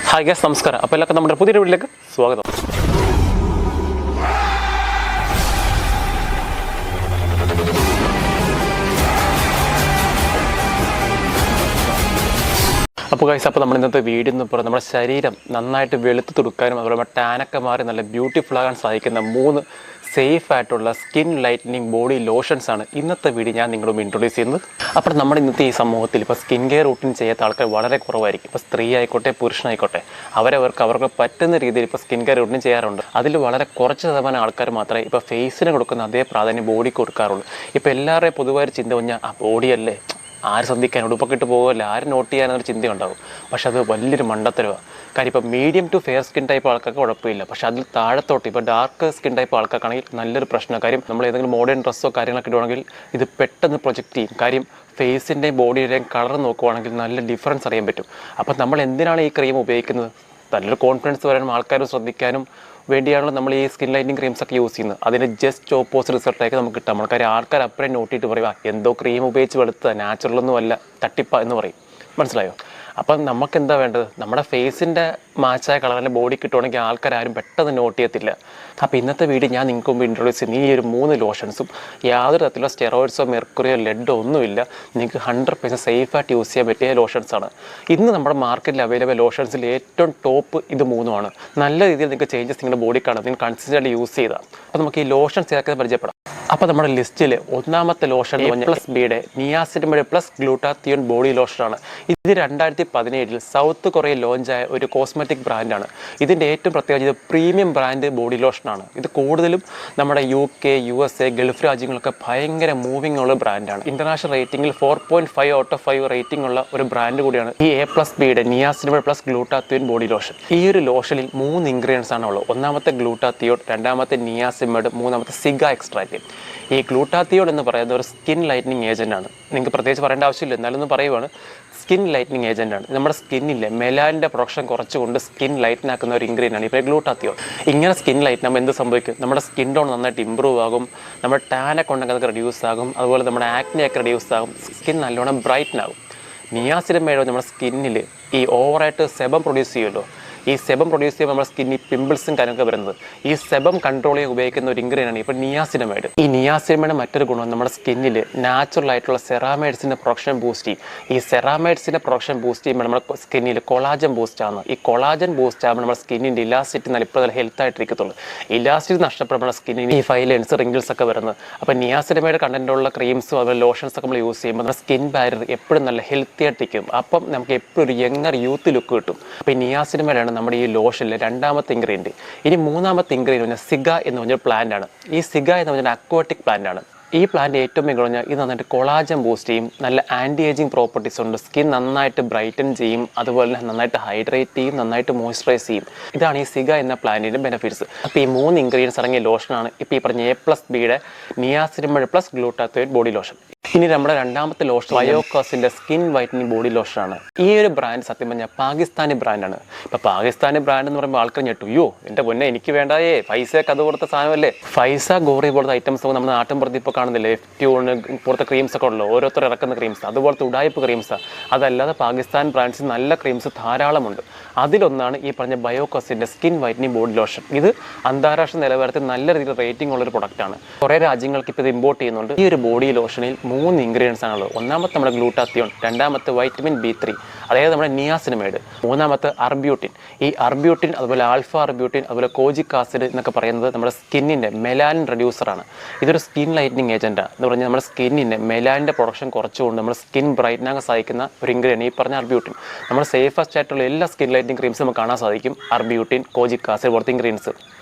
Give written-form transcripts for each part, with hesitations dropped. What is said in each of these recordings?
Hi guys, നമസ്കാരം. അപ്പോൾ എല്ലാവർക്കും നമ്മുടെ പുതിയൊരു വീട്ടിലേക്ക് സ്വാഗതം. അപ്പോൾ ഗൈസ്, അപ്പോൾ നമ്മൾ ഇന്നത്തെ വീഡിയോ എന്ന് പറയുന്നത് നമ്മുടെ ശരീരം നന്നായിട്ട് വെളുത്ത് തുടുക്കാനും അതുപോലെ നമ്മുടെ ടാനൊക്കെ മാറി നല്ല ബ്യൂട്ടിഫുൾ ആകാൻ സഹായിക്കുന്ന 3 സേഫ് ആയിട്ടുള്ള സ്കിൻ ലൈറ്റനിങ് ബോഡി ലോഷൻസ് ആണ് ഇന്നത്തെ വീഡിയോ ഞാൻ നിങ്ങളോട് ഇൻട്രൊഡ്യൂസ് ചെയ്യുന്നത്. അപ്പോൾ നമ്മുടെ ഇന്നത്തെ ഈ സമൂഹത്തിൽ ഇപ്പോൾ സ്കിൻ കെയർ റൂട്ടീൻ ചെയ്യാത്ത ആൾക്കാർ വളരെ കുറവായിരിക്കും. ഇപ്പോൾ സ്ത്രീ ആയിക്കോട്ടെ പുരുഷനായിക്കോട്ടെ അവർക്ക് പറ്റുന്ന രീതിയിൽ ഇപ്പോൾ സ്കിൻ കെയർ റൂട്ടീൻ ചെയ്യാറുണ്ട്. അതിൽ വളരെ കുറച്ച് ശതമാനം ആൾക്കാർ മാത്രമേ ഇപ്പോൾ ഫേസിന് കൊടുക്കുന്ന അതേ പ്രാധാന്യം ബോഡിക്ക് കൊടുക്കാറുള്ളൂ. ഇപ്പോൾ എല്ലാവരുടെയും പൊതുവായ ചിന്ത പറഞ്ഞാൽ ആ ബോഡിയല്ലേ, ആര് ശ്രദ്ധിക്കാൻ, ഉടുപ്പൊക്കെ ഇട്ട് പോകുമല്ല, ആരും നോട്ട് ചെയ്യാനൊരു ചിന്തയുണ്ടാവും. പക്ഷെ അത് വലിയൊരു മണ്ടത്തരമാണ്. കാര്യം ഇപ്പോൾ medium to fair skin type ആൾക്കാർക്ക് കുഴപ്പമില്ല. പക്ഷേ അതിൽ താഴത്തോട്ട് ഇപ്പോൾ ഡാർക്ക് സ്കിൻ ടൈപ്പ് ആൾക്കാർക്കാണെങ്കിൽ നല്ലൊരു പ്രശ്നമാണ്. കാര്യം നമ്മൾ ഏതെങ്കിലും മോഡേൺ ഡ്രസ്സോ കാര്യങ്ങളൊക്കെ ഇടുവാണെങ്കിൽ ഇത് പെട്ടെന്ന് പ്രൊജക്റ്റ് ചെയ്യും. കാര്യം ഫേസിൻ്റെയും ബോഡിയുടെയും കളർ നോക്കുവാണെങ്കിൽ നല്ല ഡിഫറൻസ് അറിയാൻ പറ്റും. അപ്പം നമ്മൾ എന്തിനാണ് ഈ ക്രീം ഉപയോഗിക്കുന്നത്? നല്ലൊരു കോൺഫിഡൻസ് വരാനും ആൾക്കാരും ശ്രദ്ധിക്കാനും വേണ്ടിയാണല്ലോ നമ്മൾ ഈ സ്കിൻ ലൈറ്റിംഗ് ക്രീംസ് ഒക്കെ യൂസ് ചെയ്യുന്നത്. അതിന് ജസ്റ്റ് ഓപ്പോസിറ്റ് റിസൾട്ടായിട്ട് നമുക്ക് കിട്ടാം. കാര്യം ആൾക്കാർ അപ്പഴേ നോട്ടിയിട്ട് പറയുക എന്തോ ക്രീം ഉപയോഗിച്ച് വെളുത്ത നാച്ചുറലൊന്നും അല്ല, തട്ടിപ്പ എന്ന് പറയും. മനസ്സിലായോ? അപ്പം നമുക്ക് എന്താ വേണ്ടത്? നമ്മുടെ ഫേസിൻ്റെ മാച്ചായ കളറിലെ ബോഡി കിട്ടുവാണെങ്കിൽ ആൾക്കാരും പെട്ടെന്ന് നോട്ട് ചെയ്യത്തില്ല. അപ്പോൾ ഇന്നത്തെ വീഡിയോ ഞാൻ നിങ്ങൾക്ക് മുമ്പ് ഇൻട്രൊഡ്യൂസ് ചെയ്യുന്ന ഈ ഒരു 3 ലോഷൻസും യാതൊരു തരത്തിലുള്ള സ്റ്റെറോയിഡ്സോ മെർക്കുറിയോ ലെഡോ ഒന്നുമില്ല. നിങ്ങൾക്ക് 100% സേഫായിട്ട് യൂസ് ചെയ്യാൻ പറ്റിയ ലോഷൻസാണ്. ഇന്ന് നമ്മുടെ മാർക്കറ്റിൽ അവൈലബിൾ ലോഷൻസിൽ ഏറ്റവും ടോപ്പ് ഇത് 3 നല്ല രീതിയിൽ നിങ്ങൾക്ക് ചേഞ്ചസ് നിങ്ങളുടെ ബോഡി കാണും, നിങ്ങൾ കൺസിസ്റ്റൻ്റ് യൂസ് ചെയ്താൽ. അപ്പോൾ നമുക്ക് ഈ ലോഷൻസ് ഏതൊക്കെ പരിചയപ്പെടാം. അപ്പോൾ നമ്മുടെ ലിസ്റ്റിൽ ഒന്നാമത്തെ ലോഷൻ A+Bയുടെ നിയാസിനമൈഡ് പ്ലസ് ഗ്ലൂട്ടാത്തിയോൺ ബോഡി ലോഷനാണ്. ഇത് 2017 സൗത്ത് കൊറിയയിൽ ലോഞ്ചായ ഒരു കോസ്മെറ്റിക് ബ്രാൻഡാണ്. ഇതിൻ്റെ ഏറ്റവും പ്രത്യേകത ഇത് പ്രീമിയം ബ്രാൻഡ് ബോഡി ലോഷനാണ്. ഇത് കൂടുതലും നമ്മുടെ UK, USA, ഗൾഫ് രാജ്യങ്ങളൊക്കെ ഭയങ്കര മൂവിങ് ഉള്ള ബ്രാൻഡാണ്. ഇന്റർനാഷണൽ റേറ്റിംഗിൽ 4.5 ഔട്ട് ഓഫ് 5 റേറ്റിംഗ് ഉള്ള ഒരു ബ്രാൻഡ് കൂടിയാണ് ഈ A+Bയുടെ niacinamide plus glutathione body lotion. ഈ ഒരു ലോഷനിൽ 3 ഇൻഗ്രീഡിയൻസ് ആണ് ഉള്ളത്. ഒന്നാമത്തെ ഗ്ലൂട്ടാത്തിയോൺ, രണ്ടാമത്തെ നിയാസിനമൈഡ്, മൂന്നാമത്തെ സിഗ എക്സ്ട്രാക്റ്റ്. ഈ ഗ്ലൂട്ടാത്തിയോൺ എന്ന് പറയുന്നത് ഒരു സ്കിൻ ലൈറ്റനിങ് ഏജൻറ്റാണ്. നിങ്ങൾക്ക് പ്രത്യേകിച്ച് പറയേണ്ട ആവശ്യമില്ല, എന്നാലൊന്നും പറയുവാണ്. സ്കിൻ ലൈറ്റനിങ് ഏജൻറ്റാണ്. നമ്മുടെ സ്കിന്നിലെ മെലാനിൻ്റെ പ്രൊഡക്ഷൻ കുറച്ചുകൊണ്ട് സ്കിൻ ലൈറ്റൻ ആക്കുന്ന ഒരു ഇൻഗ്രീഡിയൻ്റാണ് ഇപ്പോൾ ഗ്ലൂട്ടാത്തിയോൺ. ഇങ്ങനെ സ്കിൻ ലൈറ്റൻ ആകുമ്പോൾ എന്ത് സംഭവിക്കും? നമ്മുടെ സ്കിൻ ടോൺ നന്നായിട്ട് ഇമ്പ്രൂവ് ആകും, നമ്മുടെ ടാനൊക്കെ ഉണ്ടെങ്കിൽ അതൊക്കെ റെഡ്യൂസ് ആകും, അതുപോലെ നമ്മുടെ ആക്നെയൊക്കെ റെഡ്യൂസ് ആകും, സ്കിൻ നല്ലോണം ബ്രൈറ്റൻ ആകും. നിയാസിനമൈഡ് നമ്മുടെ സ്കിന്നിൽ ഈ ഓവറായിട്ട് സെബം പ്രൊഡ്യൂസ് ചെയ്യുമല്ലോ, ഈ സെബം പ്രൊഡ്യൂസ് ചെയ്യുമ്പോൾ നമ്മുടെ സ്കിന്നിൽ പിമ്പിൾസും കാര്യമൊക്കെ വരുന്നത് ഈ സെബം കൺട്രോൾ ചെയ്യാൻ ഉപയോഗിക്കുന്ന ഒരു ഇൻഗ്രീഡിയൻ്റാണ് ഇപ്പോൾ നിയാസിനമൈഡ്. ഈ നിയാസിനമൈഡ് മറ്റൊരു ഗുണം നമ്മുടെ സ്കിന്നിൽ നാച്ചുറൽ ആയിട്ടുള്ള സെറാമൈഡ്സിൻ്റെ പ്രൊഡക്ഷൻ ബൂസ്റ്റ് ചെയ്യും. ഈ സെറാമൈഡ്സിൻ്റെ പ്രൊഡക്ഷൻ ബൂസ്റ്റ് ചെയ്യുമ്പോൾ നമ്മുടെ സ്കിന്നിൽ കൊളാജൻ ബൂസ്റ്റ് ആകുന്നത്. ഈ കൊളാജൻ ബൂസ്റ്റ് ആകുമ്പോൾ നമ്മുടെ സ്കിന്നിൻ്റെ ഇലാസ്റ്റിറ്റി നല്ല ഇപ്പോൾ ഹെൽത്ത് ആയിട്ടിരിക്കത്തുള്ളൂ. ഇലാസ്റ്റിറ്റി നഷ്ടപ്പെടുമ്പോൾ നമ്മുടെ സ്കിന്നിന് ഈ ഫൈലൻസ് റിങ്കിൾസ് ഒക്കെ വരുന്നത്. അപ്പോൾ നിയാസിനമൈഡ് കണ്ടന്റുള്ള ക്രീംസും അതുപോലെ ലോഷൻസ് ഒക്കെ നമ്മൾ യൂസ് ചെയ്യുമ്പോൾ നമ്മുടെ സ്കിൻ ബാരിയർ എപ്പോഴും നല്ല ഹെൽത്തി ആയിട്ടിരിക്കും. അപ്പം നമുക്ക് എപ്പോഴും ഒരു യങ്ങർ യൂത്ത് ലുക്ക് കിട്ടും. അപ്പോൾ ഈ നിയാസിനമൈഡാണ് നമ്മുടെ ഈ ലോഷനിലെ രണ്ടാമത്തെ ഇൻഗ്രീഡിയൻറ്റ്. ഇനി മൂന്നാമത്തെ ഇൻഗ്രീഡിയൻറ്റ് സിഗ എന്ന് പറഞ്ഞൊരു പ്ലാന്റ് ആണ്. ഈ സിഗ എന്ന് പറഞ്ഞൊരു അക്വാട്ടിക് പ്ലാന്റ് ആണ്. ഈ പ്ലാന്റ് ഏറ്റവും മികച്ച പറഞ്ഞാൽ ഇത് നന്നായിട്ട് കൊളാജൻ ബൂസ്റ്റ് ചെയ്യും, നല്ല ആൻറ്റി ഏജിങ് പ്രോപ്പർട്ടീസ് ഉണ്ട്, സ്കിൻ നന്നായിട്ട് ബ്രൈറ്റൻ ചെയ്യും, അതുപോലെ തന്നെ നന്നായിട്ട് ഹൈഡ്രേറ്റ് ചെയ്യും, നന്നായിട്ട് മോയ്സ്ചറൈസ് ചെയ്യും. ഇതാണ് ഈ സിഗ എന്ന പ്ലാന്റിൻ്റെ ബെനിഫിറ്റ്സ്. അപ്പോൾ ഈ 3 ഇൻഗ്രീഡിയൻസ് അടങ്ങിയ ലോഷനാണ് ഇപ്പോൾ ഈ പറഞ്ഞ A+Bയുടെ niacinamide plus glutathione body lotion. ഇനി നമ്മുടെ രണ്ടാമത്തെ ലോഷൻ ബയോക്കോസിൻ്റെ സ്കിൻ വൈറ്റനിങ് ബോഡി ലോഷനാണ്. ഈ ഒരു ബ്രാൻഡ് സത്യം പറഞ്ഞാൽ പാകിസ്ഥാനി ബ്രാൻഡാണ്. ഇപ്പോൾ പാകിസ്ഥാനി ബ്രാൻഡ് എന്ന് പറയുമ്പോൾ ആൾക്കാർ ഞെട്ടു, യോ എൻ്റെ പൊന്നെ എനിക്ക് വേണ്ടായേ, പൈസയൊക്കെ അത് കൊടുത്ത സാധനമല്ലേ. ഫൈസ ഗോറി പോലത്തെ ഐറ്റംസ് ഒക്കെ നമ്മുടെ നാട്ടിൻ പുറത്ത് ഇപ്പോൾ കാണുന്നില്ലേ, F2 പുറത്തെ ക്രീംസ് ഒക്കെ ഉള്ളൂ, ഓരോരുത്തർ ഇറക്കുന്ന ക്രീംസ്, അതുപോലത്തെ ഉടായ്പ ക്രീംസ്. അതല്ലാതെ പാകിസ്ഥാൻ ബ്രാൻഡ്സ് നല്ല ക്രീംസ് ധാരാളമുണ്ട്. അതിലൊന്നാണ് ഈ പറഞ്ഞ ബയോക്കോസിൻ്റെ സ്കിൻ വൈറ്റനിങ് ബോഡി ലോഷൻ. ഇത് അന്താരാഷ്ട്ര നിലവാരത്തിൽ നല്ല രീതിയിൽ റേറ്റിംഗ് ഉള്ളൊരു പ്രൊഡക്റ്റാണ്. കുറേ രാജ്യങ്ങൾക്ക് ഇപ്പോൾ ഇത് ഇമ്പോർട്ട് ചെയ്യുന്നുണ്ട്. ഈ ഒരു ബോഡി ലോഷനിൽ 3 ഇൻഗ്രീഡിയൻസ് ആണുള്ളത്. ഒന്നാമത്തെ നമ്മുടെ ഗ്ലൂട്ടാത്തിയോൺ, രണ്ടാമത്തെ വൈറ്റമിൻ B3, അതായത് നമ്മുടെ നിയാസിനമൈഡ്, മൂന്നാമത്തെ അർബ്യൂട്ടിൻ. ഈ അർബ്യൂട്ടിൻ അതുപോലെ ആൽഫ അർബ്യൂട്ടിൻ അതുപോലെ കോജിക് ആസിഡ് എന്നൊക്കെ പറയുന്നത് നമ്മുടെ സ്കിന്നിൻ്റെ മെലാനിൻ റെഡ്യൂസറാണ്. ഇതൊരു സ്കിൻ ലൈറ്റനിങ് ഏജൻറ്റാണ് എന്ന് പറഞ്ഞാൽ നമ്മുടെ സ്കിന്നിൻ്റെ മെലാനിൻ്റെ പ്രൊഡക്ഷൻ കുറച്ചുകൊണ്ട് നമ്മുടെ സ്കിൻ ബ്രൈറ്റനാകാൻ സഹായിക്കുന്ന ഒരു ഇൻഗ്രീഡിയൻ ഈ പറഞ്ഞ അർബ്യൂട്ടിൻ. നമ്മുടെ സേഫസ്റ്റ് ആയിട്ടുള്ള എല്ലാ സ്കിൻ ലൈറ്റനിങ് ക്രീംസ് നമുക്ക് കാണാൻ സാധിക്കും അർബ്യൂട്ടിൻ, കോജിക് ആസിഡ് പോലത്തെ ഇൻഗ്രീഡിയൻസ്.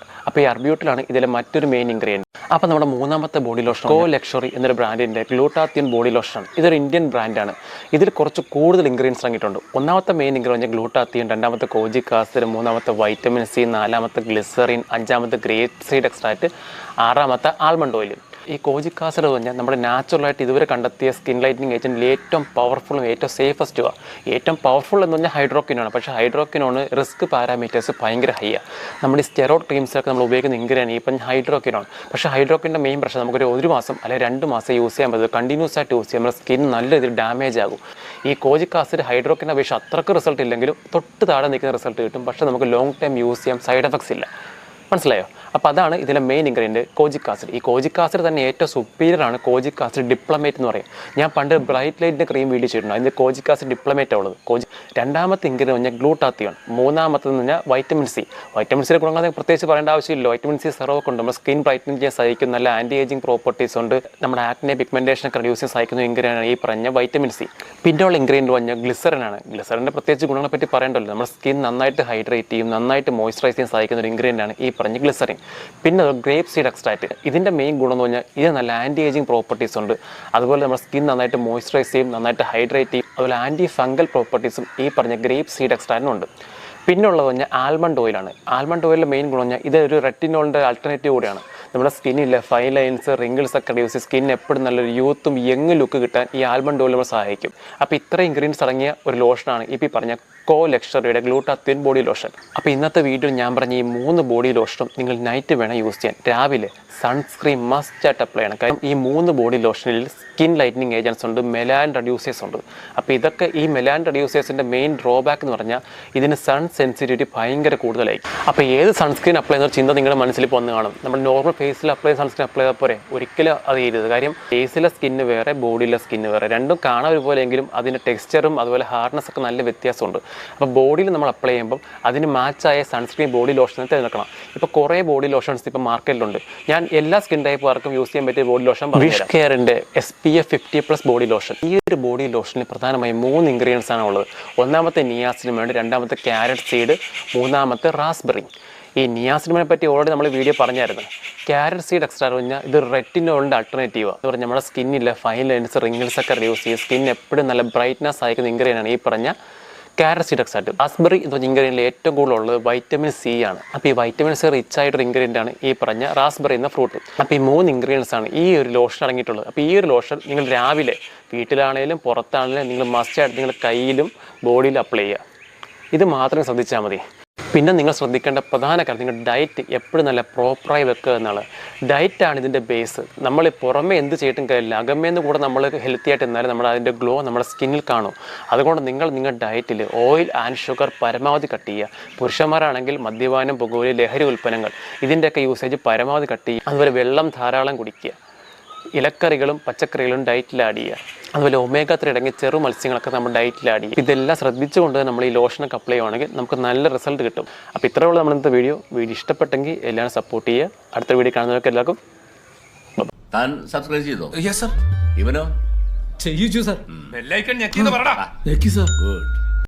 അപ്പോൾ ഈ അർബ്യൂട്ടിലാണ് ഇതിലെ മറ്റൊരു മെയിൻ ഇൻഗ്രീഡിയൻറ്റ്. അപ്പോൾ നമ്മുടെ മൂന്നാമത്തെ ബോഡി ലോഷൻ കോ ലക്ഷറി എന്നൊരു ബ്രാൻഡിൻ്റെ ഗ്ലൂട്ടാത്തിയോൺ ബോഡി ലോഷനാണ്. ഇതൊരു ഇന്ത്യൻ ബ്രാൻഡാണ്. ഇതിൽ കുറച്ച് കൂടുതൽ ഇൻഗ്രീഡിയൻസ് ഇറങ്ങിയിട്ടുണ്ട്. ഒന്നാമത്തെ മെയിൻ ഇൻഗ്രീഡിയൻറ്റ് ഗ്ലൂട്ടാത്തിയോൺ, രണ്ടാമത്തെ കോജിക് ആസിഡ്, മൂന്നാമത്തെ വൈറ്റമിൻ C, നാലാമത്തെ ഗ്ലിസറിൻ, അഞ്ചാമത്തെ ഗ്രേപ്പ് സീഡ് എക്സ്ട്രാക്റ്റ്, ആറാമത്തെ ആൽമണ്ട് ഓയിൽ. ഈ കോജിക് ആസിഡ് എന്ന് പറഞ്ഞാൽ നമ്മുടെ നാച്ചുറലായിട്ട് ഇതുവരെ കണ്ടെത്തിയ സ്കിൻ ലൈറ്റനിങ് ഏജൻറ്റിൽ ഏറ്റവും പവർഫുള്ളും ഏറ്റവും സേഫസ്റ്റുമാണ്. ഏറ്റവും പവർഫുൾ എന്ന് പറഞ്ഞാൽ ഹൈഡ്രോക്വിനോൺ. പക്ഷേ ഹൈഡ്രോക്വിനോൺ റിസ്ക് പാരാമീറ്റേഴ്സ് ഭയങ്കര ഹൈ ആണ്. നമ്മൾ ഈ സ്റ്റെറോയിഡ് ക്രീംസിലൊക്കെ നമ്മൾ ഉപയോഗിക്കുന്ന ഇൻഗ്രീഡിയൻ്റ് ഇപ്പം ഹൈഡ്രോക്വിനോൺ. പക്ഷേ ഹൈഡ്രോക്വിൻ്റെ മെയിൻ പ്രശ്നം നമുക്കൊരു 1 മാസം അല്ലെങ്കിൽ 2 മാസം യൂസ് ചെയ്യാൻ പറ്റും. കണ്ടിന്യൂസ് ആയിട്ട് യൂസ് ചെയ്യുമ്പോൾ സ്കിൻ നല്ല രീതിയിൽ ഡാമേജ് ആകും. ഈ കോജിക് ആസിഡ് ഹൈഡ്രോക്വിനെ അപേക്ഷിച്ച് അത്രക്ക് റിസൾട്ട് ഇല്ലെങ്കിലും തൊട്ട് താഴെ നിൽക്കുന്ന റിസൾട്ട് കിട്ടും. പക്ഷേ നമുക്ക് ലോങ് ടൈം യൂസ് ചെയ്യാം, സൈഡ് എഫക്ട്സ് ഇല്ല. മനസ്സിലായോ? അപ്പോൾ അതാണ് ഇതിലെ മെയിൻ ഇൻഗ്രീഡിയൻറ്റ് കോജിക് ആസിഡ്. ഈ കോജിക് ആസിഡ് തന്നെ ഏറ്റവും സുപ്പീരിയർ ആണ് കോജിക് ആസിഡ് ഡിപ്ലമേറ്റ് എന്ന് പറയും. ഞാൻ പണ്ട് ബ്രൈറ്റ് ലൈറ്റിൻ്റെ ക്രീം വീഡിയോ ചെയ്തിട്ടുണ്ട്. അതിൻ്റെ കോജിക് ആസിഡ് ഡിപ്ലമേറ്റ് ഉള്ളത്. രണ്ടാമത്തെ ഇൻഗ്രീഡിയൻ പറഞ്ഞാൽ ഗ്ലൂട്ടാത്തിയോൺ. മൂന്നാമത്തെന്ന് പറഞ്ഞാൽ വൈറ്റമിൻ സി. വൈറ്റമിൻ സിയുടെ ഗുണങ്ങൾ പ്രത്യേകിച്ച് പറയേണ്ട ആവശ്യമില്ല. വൈറ്റമിൻ സി സെറവൊക്കെ ഉണ്ട്. നമ്മുടെ സ്കിൻ ബ്രൈറ്റനിങ് ചെയ്യാൻ സഹായിക്കും. നല്ല ആൻറ്റി ഏജിങ് പ്രോപ്പർട്ടീസ് ഉണ്ട്. നമ്മുടെ ആക്നെ പിഗ്മെൻറ്റേഷനൊക്കെ റെഡ്യൂസ് ചെയ്യാൻ സഹായിക്കുന്ന ഇൻഗ്രീഡിയൻ്റാണ് ഈ പറഞ്ഞ വൈറ്റമിൻ സി. പിന്നെ ഉള്ള ഇൻഗ്രീഡിയൻറ്റ് പറഞ്ഞാൽ ഗ്ലിസറിനാണ്. ഗ്ലിസറിൻ്റെ പ്രത്യേകിച്ച് ഗുണങ്ങളെ പറ്റി പറയേണ്ടല്ലോ. നമ്മുടെ സ്കിൻ നന്നായിട്ട് ഹൈഡ്രേറ്റ് ചെയ്യും, നന്നായിട്ട് മോയ്സ്ചറൈസ് ചെയ്യാൻ സഹായിക്കുന്ന ഒരു ഇൻഗ്രീഡിയൻ്റാണ് ഈ പറഞ്ഞ ഗ്ലിസറിൻ. പിന്നെ ഗ്രേപ്പ് സീഡ് എക്സ്ട്രാക്റ്റ്. ഇതിൻ്റെ മെയിൻ ഗുണം എന്ന് പറഞ്ഞാൽ ഇത് നല്ല ആൻറ്റി ഏജിങ് പ്രോപ്പർട്ടീസ് ഉണ്ട്. അതുപോലെ നമ്മുടെ സ്കിൻ നന്നായിട്ട് മോയ്സ്ചറൈസ് ചെയ്യും, നന്നായിട്ട് ഹൈഡ്രേറ്റ് ചെയ്യും. അതുപോലെ ആൻറ്റി ഫംഗൽ പ്രോപ്പർട്ടീസും ഈ പറഞ്ഞ ഗ്രേപ്പ് സീഡ് എക്സ്ട്രാക്റ്റിനുണ്ട്. പിന്നെ ഉള്ളത് പറഞ്ഞാൽ ആൽമണ്ട് ഓയിലാണ്. ആൽമണ്ട് ഓയിലിൻ്റെ മെയിൻ ഗുണം പറഞ്ഞാൽ ഇതൊരു റെറ്റിനോളിൻ്റെ ആൾട്ടർനേറ്റീവ് കൂടിയാണ്. നമ്മുടെ സ്കിന്നിലെ ഫൈൻ ലൈൻസ്, റിങ്കിൾസ് ഒക്കെ റെഡ്യൂസ് ചെയ്ത് സ്കിൻ എപ്പോഴും നല്ലൊരു യൂത്തും യങ് ലുക്ക് കിട്ടാൻ ഈ ആൽമണ്ട് ഓയിൽ നമ്മൾ സഹായിക്കും. അപ്പോൾ ഇത്രയും ഇൻഗ്രീഡിയൻസ് അടങ്ങിയ ഒരു ലോഷനാണ് ഇപ്പോൾ ഈ പറഞ്ഞ കോലക്സറിയുടെ ഗ്ലൂട്ടാത്തിയോൺ ബോഡി ലോഷൻ. അപ്പോൾ ഇന്നത്തെ വീഡിയോയിൽ ഞാൻ പറഞ്ഞ ഈ 3 ബോഡി ലോഷനും നിങ്ങൾ നൈറ്റ് വേണം യൂസ് ചെയ്യാൻ. രാവിലെ സൺസ്ക്രീൻ മസ്റ്റ് ആയിട്ട് അപ്ലൈ ചെയ്യണം. കാരണം ഈ 3 ബോഡി ലോഷനിൽ സ്കിൻ ലൈറ്റനിങ് ഏജൻസ് ഉണ്ട്, മെലാൻ റെഡ്യൂസേഴ്സ് ഉണ്ട്. അപ്പോൾ ഇതൊക്കെ ഈ മെലാൻ റെഡ്യൂസേഴ്സിൻ്റെ മെയിൻ ഡ്രോബാക്ക് എന്ന് പറഞ്ഞാൽ ഇതിന് സൺ സെൻസിറ്റിവിറ്റി ഭയങ്കര കൂടുതലായിരിക്കും. അപ്പോൾ ഏത് സൺസ്ക്രീൻ അപ്ലൈ ചെയ്യുന്ന ചിന്ത നിങ്ങളുടെ മനസ്സിൽ ഇപ്പോൾ വന്ന് കാണും. നമ്മൾ നോർമൽ ഫേസിൽ അപ്ലൈ ചെയ്യുന്ന സൺസ്ക്രീൻ അപ്ലൈ ചെയ്താൽ പോരെ? ഒരിക്കലും അത് ചെയ്യരുത്. കാര്യം ഫേസിലെ സ്കിന്ന് വേറെ, ബോഡിയിലെ സ്കിന്ന് വേറെ. രണ്ടും കാണാൻ ഒരുപോലെയെങ്കിലും അതിൻ്റെ ടെക്സ്ചറും അതുപോലെ ഹാർഡ്നെസ് ഒക്കെ നല്ല വ്യത്യാസമുണ്ട്. അപ്പോൾ ബോഡിയിൽ നമ്മൾ അപ്ലൈ ചെയ്യുമ്പോൾ അതിന് മാച്ചായ സൺസ്ക്രീൻ ബോഡി ലോഷൻ തിരഞ്ഞെടുക്കണം. ഇപ്പോൾ കുറേ ബോഡി ലോഷൻസ് ഇപ്പോൾ മാർക്കറ്റിലുണ്ട്. ഞാൻ എല്ലാ സ്കിൻ ടൈപ്പുകാർക്കും യൂസ് ചെയ്യാൻ പറ്റിയ ബോഡി ലോഷൻ വിഷ് കെയറിൻ്റെ SPF 50+ ബോഡി ലോഷൻ. ഈ ഒരു ബോഡി ലോഷനിൽ പ്രധാനമായും 3 ഇൻഗ്രീഡിയൻസ് ആണ് ഉള്ളത്. ഒന്നാമത്തെ നിയാസിനമൈഡ്, രണ്ടാമത്തെ ക്യാരറ്റ് സീഡ്, മൂന്നാമത്തെ റാസ്ബെറി. ഈ നിയാസിനമൈഡിനെ പറ്റി ഓൾറെഡി നമ്മൾ വീഡിയോ പറഞ്ഞായിരുന്നു. ക്യാരറ്റ് സീഡ് എക്സ്ട്രാക്റ്റ് പറഞ്ഞാൽ ഇത് റെറ്റിനോളിൻ്റെ ആൾട്ടർനേറ്റീവാണ്. എന്ന് പറഞ്ഞാൽ നമ്മുടെ സ്കിന്നിലെ ഫൈൻ ലൈൻസ്, റിങ്കിൾസ് ഒക്കെ റെഡ്യൂസ് ചെയ്യും, സ്കിൻ എപ്പോഴും നല്ല ബ്രൈറ്റ്നസ് അയക്കുന്ന ഇൻഗ്രീഡിയൻ്റ് ആണ് ഈ പറഞ്ഞ ക്യാരറ്റ് സീഡ് എക്സ്ട്രാക്റ്റ്. റാസ്ബെറി എന്ന് പറഞ്ഞ ഇൻഗ്രീഡിയൻറ്റിൽ ഏറ്റവും കൂടുതലുള്ളത് വൈറ്റമിൻ സി ആണ്. അപ്പോൾ ഈ വൈറ്റമിൻ സി റിച്ച് ആയിട്ടൊരു ഇൻഗ്രീഡിയൻ്റ് ആണ് ഈ പറഞ്ഞ റാസ്ബെറി എന്ന ഫ്രൂട്ട്. അപ്പോൾ ഈ 3 ഇൻഗ്രീഡിയൻസ് ആണ് ഈ ഒരു ലോഷൻ അടങ്ങിയിട്ടുള്ളത്. അപ്പോൾ ഈ ഒരു ലോഷൻ നിങ്ങൾ രാവിലെ വീട്ടിലാണെങ്കിലും പുറത്താണെങ്കിലും നിങ്ങൾ മസ്റ്റായിട്ട് നിങ്ങളുടെ കയ്യിലും ബോഡിയിലും അപ്ലൈ ചെയ്യുക. ഇത് മാത്രം ശ്രദ്ധിച്ചാൽ മതി. പിന്നെ നിങ്ങൾ ശ്രദ്ധിക്കേണ്ട പ്രധാന കാര്യം നിങ്ങളുടെ ഡയറ്റ് എപ്പോഴും നല്ല പ്രോപ്പറായി വെക്കുക എന്നുള്ളത്. ഡയറ്റാണ് ഇതിൻ്റെ ബേസ്. നമ്മൾ പുറമേ എന്ത് ചെയ്തിട്ടും കാര്യമില്ല, അകമേന്ന് കൂടെ നമ്മൾ ഹെൽത്തി ആയിട്ട് എന്നാലും നമ്മൾ അതിൻ്റെ ഗ്ലോ നമ്മുടെ സ്കിന്നിൽ കാണും. അതുകൊണ്ട് നിങ്ങളുടെ ഡയറ്റിൽ ഓയിൽ ആൻഡ് ഷുഗർ പരമാവധി കട്ട് ചെയ്യുക. പുരുഷന്മാരാണെങ്കിൽ മദ്യപാനം, പുകവലി, ലഹരി ഉൽപ്പന്നങ്ങൾ ഇതിൻ്റെയൊക്കെ യൂസേജ് പരമാവധി കട്ട് ചെയ്യുക. അതുപോലെ വെള്ളം ധാരാളം കുടിക്കുക. ഇലക്കറികളും പച്ചക്കറികളും ഡയറ്റിൽ ആഡ് ചെയ്യുക. അതുപോലെ ഒമേഗ 3 അടങ്ങിയ ചെറു മത്സ്യങ്ങളൊക്കെ നമ്മൾ ഡയറ്റിൽ ആഡ് ചെയ്യും. ഇതെല്ലാം ശ്രദ്ധിച്ചുകൊണ്ട് നമ്മൾ ഈ ലോഷനൊക്കെ അപ്ലൈ ചെയ്യുവാണെങ്കിൽ നമുക്ക് നല്ല റിസൾട്ട് കിട്ടും. അപ്പോൾ ഇത്രയേ ഉള്ളൂ നമ്മൾ ഇന്നത്തെ വീഡിയോ ഇഷ്ടപ്പെട്ടെങ്കിൽ എല്ലാവരും സപ്പോർട്ട് ചെയ്യുക. അടുത്ത വീഡിയോ കാണുന്നവർക്ക് എല്ലാവർക്കും താൻ സബ്സ്ക്രൈബ് ചെയ്തോ? Yes sir. ഇവനോ? ചെയ്യിച്ചു സർ. ബെല്ലൈക്കൺ ഞെക്കിന്ന് പറടാ. ഞെക്കി സർ. ഗുഡ്.